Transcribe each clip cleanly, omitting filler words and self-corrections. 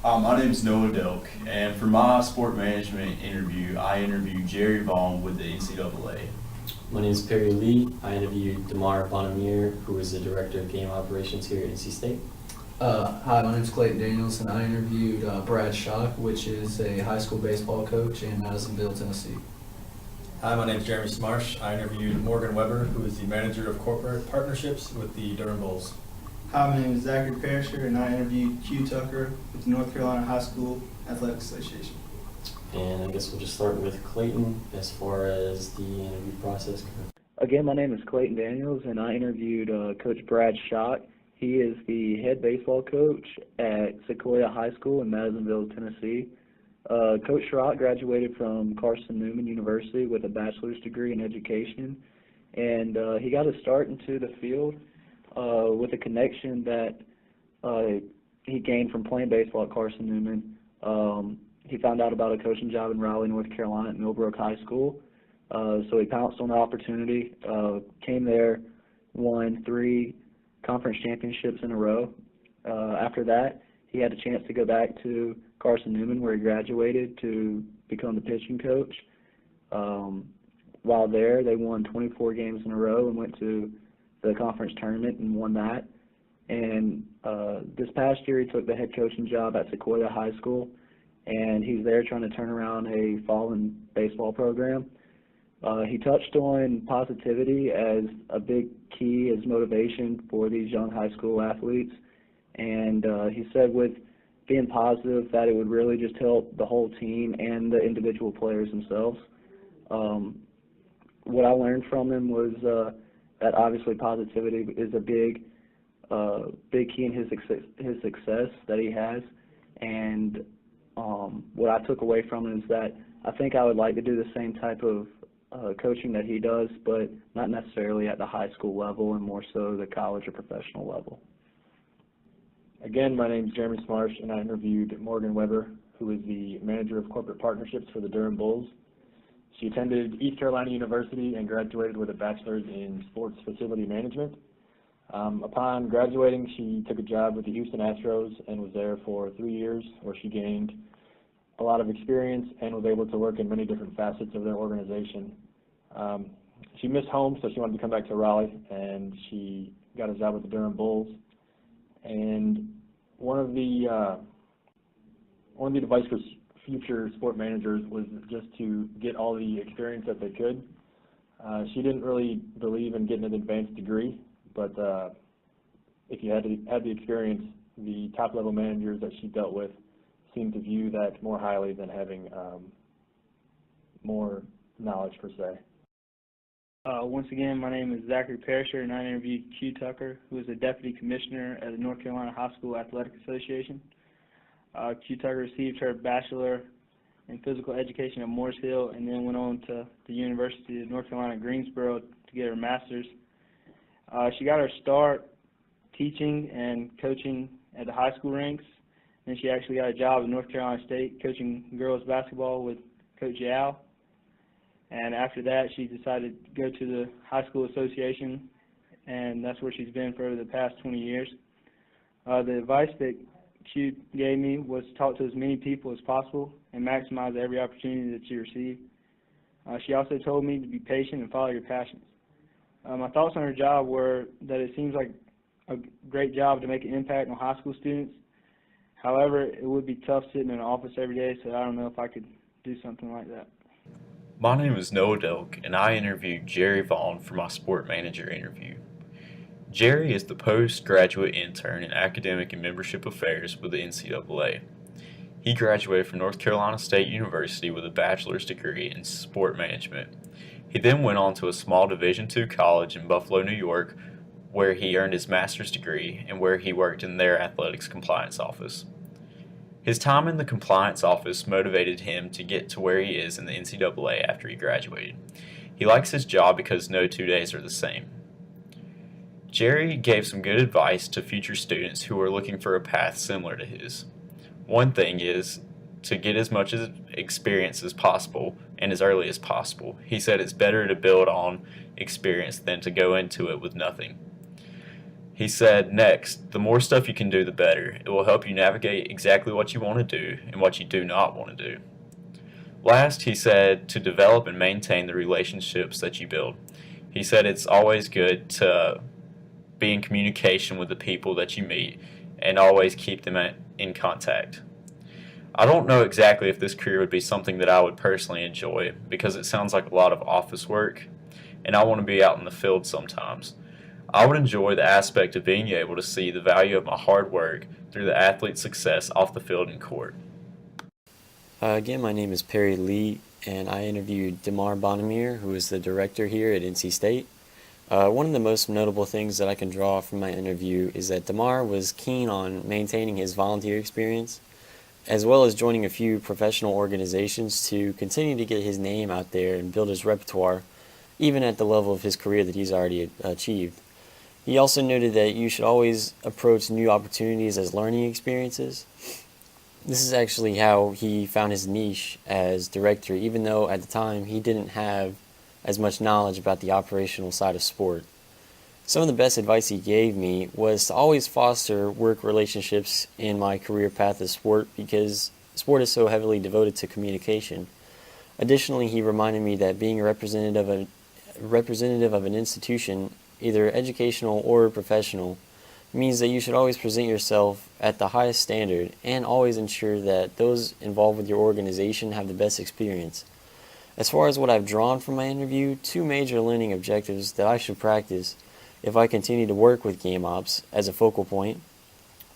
My name is Noah Delk, and for my sport management interview, I interviewed Jerry Vaughn with the NCAA. My name is Perry Lee. I interviewed Damar Bonamir, who is the Director of Game Operations here at NC State. Hi, my name is Clayton Daniels, and I interviewed Brad Schock, which is a high school baseball coach in Madisonville, Tennessee. Hi, my name is Jeremy Smarsh. I interviewed Morgan Weber, who is the Manager of Corporate Partnerships with the Durham Bulls. Hi, my name is Zachary Perisher, and I interviewed Q Tucker with the North Carolina High School Athletic Association. And I guess we'll just start with Clayton as far as the interview process goes. Again, my name is Clayton Daniels, and I interviewed Coach Brad Schock. He is the head baseball coach at Sequoia High School in Madisonville, Tennessee. Coach Schock graduated from Carson Newman University with a bachelor's degree in education, and he got a start into the field with a connection that he gained from playing baseball at Carson Newman. He found out about a coaching job in Raleigh, North Carolina at Millbrook High School. So he pounced on the opportunity, came there, won 3 conference championships in a row. After that, he had a chance to go back to Carson Newman, where he graduated, to become the pitching coach. While there, they won 24 games in a row and went to the conference tournament and won that. And this past year, he took the head coaching job at Sequoia High School, and he's there trying to turn around a fallen baseball program. He touched on positivity as a big key, as motivation for these young high school athletes. And he said with being positive that it would really just help the whole team and the individual players themselves. What I learned from him was that obviously positivity is a big key in his success that he has. And what I took away from it is that I think I would like to do the same type of coaching that he does, but not necessarily at the high school level, and more so the college or professional level. Again, my name is Jeremy Smarsh, and I interviewed Morgan Weber, who is the Manager of Corporate Partnerships for the Durham Bulls. She attended East Carolina University and graduated with a bachelor's in sports facility management. Upon graduating, she took a job with the Houston Astros and was there for 3 years, where she gained a lot of experience and was able to work in many different facets of their organization. She missed home, so she wanted to come back to Raleigh, and she got a job with the Durham Bulls. And one of the advice for future sport managers was just to get all the experience that they could. She didn't really believe in getting an advanced degree, but if you had the experience, the top level managers that she dealt with seemed to view that more highly than having more knowledge per se. Once again, my name is Zachary Perisher, and I interviewed Q Tucker, who is the Deputy Commissioner at the North Carolina High School Athletic Association. Q Tucker received her Bachelor in Physical Education at Morris Hill, and then went on to the University of North Carolina, Greensboro, to get her Master's. She got her start teaching and coaching at the high school ranks. Then she actually got a job at North Carolina State coaching girls basketball with Coach Yao. And after that, she decided to go to the high school association, and that's where she's been for the past 20 years. The advice that Q gave me was to talk to as many people as possible and maximize every opportunity that you receive. She also told me to be patient and follow your passions. My thoughts on her job were that it seems like a great job to make an impact on high school students. However, it would be tough sitting in an office every day, so I don't know if I could do something like that. My name is Noah Delk, and I interviewed Jerry Vaughn for my sport manager interview. Jerry is the postgraduate intern in academic and membership affairs with the NCAA. He graduated from North Carolina State University with a bachelor's degree in sport management. He then went on to a small Division II college in Buffalo, New York, where he earned his master's degree and where he worked in their athletics compliance office. His time in the compliance office motivated him to get to where he is in the NCAA after he graduated. He likes his job because no 2 days are the same. Jerry gave some good advice to future students who are looking for a path similar to his. One thing is to get as much experience as possible and as early as possible. He said it's better to build on experience than to go into it with nothing. He said, next, the more stuff you can do, the better. It will help you navigate exactly what you want to do and what you do not want to do. Last, he said to develop and maintain the relationships that you build. He said it's always good to be in communication with the people that you meet and always keep them in contact. I don't know exactly if this career would be something that I would personally enjoy because it sounds like a lot of office work, and I want to be out in the field sometimes. I would enjoy the aspect of being able to see the value of my hard work through the athlete's success off the field and court. Again, my name is Perry Lee, and I interviewed Damar Bonamir, who is the director here at NC State. One of the most notable things that I can draw from my interview is that Damar was keen on maintaining his volunteer experience, as well as joining a few professional organizations to continue to get his name out there and build his repertoire, even at the level of his career that he's already achieved. He also noted that you should always approach new opportunities as learning experiences. This is actually how he found his niche as director, even though at the time he didn't have as much knowledge about the operational side of sport. Some of the best advice he gave me was to always foster work relationships in my career path of sport because sport is so heavily devoted to communication. Additionally, he reminded me that being a representative of an institution, either educational or professional, means that you should always present yourself at the highest standard and always ensure that those involved with your organization have the best experience. As far as what I've drawn from my interview, two major learning objectives that I should practice if I continue to work with game ops as a focal point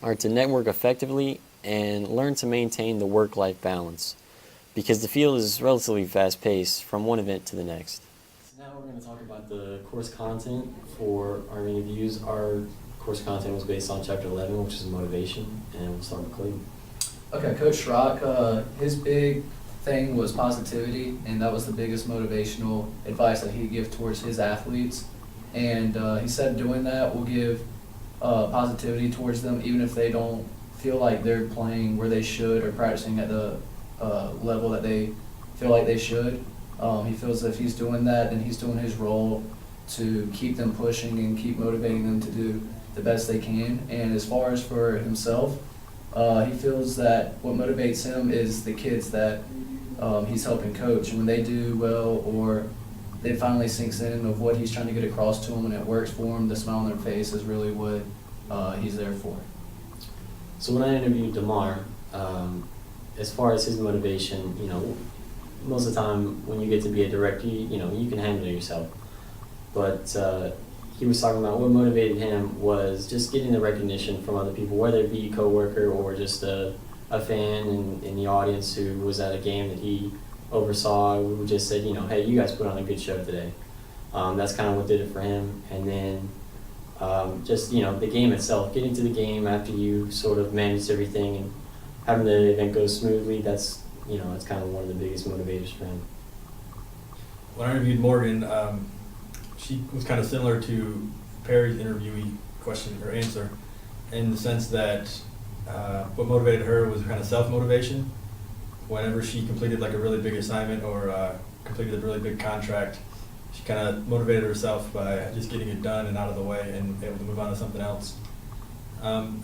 are to network effectively and learn to maintain the work-life balance, because the field is relatively fast-paced from one event to the next. So now we're going to talk about the course content for our interviews. Our course content was based on Chapter 11, which is motivation, and we'll start with Clayton. Okay, Coach Schrock, his big thing was positivity, and that was the biggest motivational advice that he'd give towards his athletes. And he said doing that will give positivity towards them, even if they don't feel like they're playing where they should or practicing at the level that they feel like they should. He feels that if he's doing that, then he's doing his role to keep them pushing and keep motivating them to do the best they can. And as far as for himself, he feels that what motivates him is the kids that he's helping coach. And when they do well, or it finally sinks in of what he's trying to get across to them and it works for them, the smile on their face is really what he's there for. So when I interviewed Damar, as far as his motivation, most of the time when you get to be a director, you can handle it yourself. But he was talking about what motivated him was just getting the recognition from other people, whether it be a coworker or just a fan in the audience who was at a game that he oversaw, who just said, hey, you guys put on a good show today. That's kind of what did it for him. And then just, the game itself, getting to the game after you sort of managed everything and having the event go smoothly, that's kind of one of the biggest motivators for him. When I interviewed Morgan, she was kind of similar to Perry's interviewee question or answer, in the sense that what motivated her was kind of self-motivation. Whenever she completed like a really big assignment or completed a really big contract, she kind of motivated herself by just getting it done and out of the way and able to move on to something else.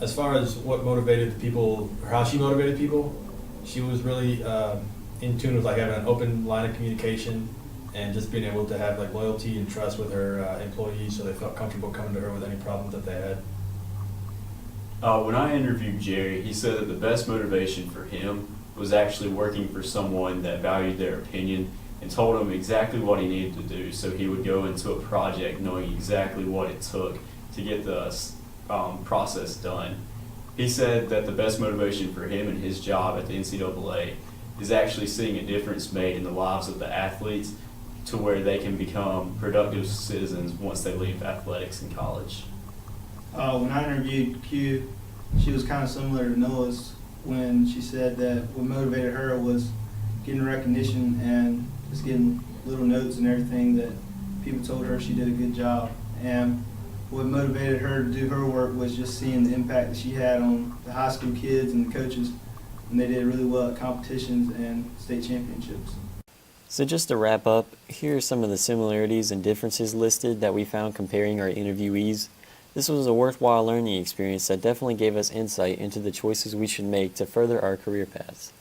As far as what motivated the people, or how she motivated people, she was really in tune with like having an open line of communication and just being able to have like loyalty and trust with her employees, so they felt comfortable coming to her with any problems that they had. When I interviewed Jerry, he said that the best motivation for him was actually working for someone that valued their opinion and told him exactly what he needed to do, so he would go into a project knowing exactly what it took to get the process done. He said that the best motivation for him and his job at the NCAA is actually seeing a difference made in the lives of the athletes to where they can become productive citizens once they leave athletics in college. When I interviewed Q, she was kind of similar to Noah's when she said that what motivated her was getting recognition and just getting little notes and everything that people told her she did a good job. And what motivated her to do her work was just seeing the impact that she had on the high school kids and the coaches, and they did really well at competitions and state championships. So just to wrap up, here are some of the similarities and differences listed that we found comparing our interviewees. This was a worthwhile learning experience that definitely gave us insight into the choices we should make to further our career paths.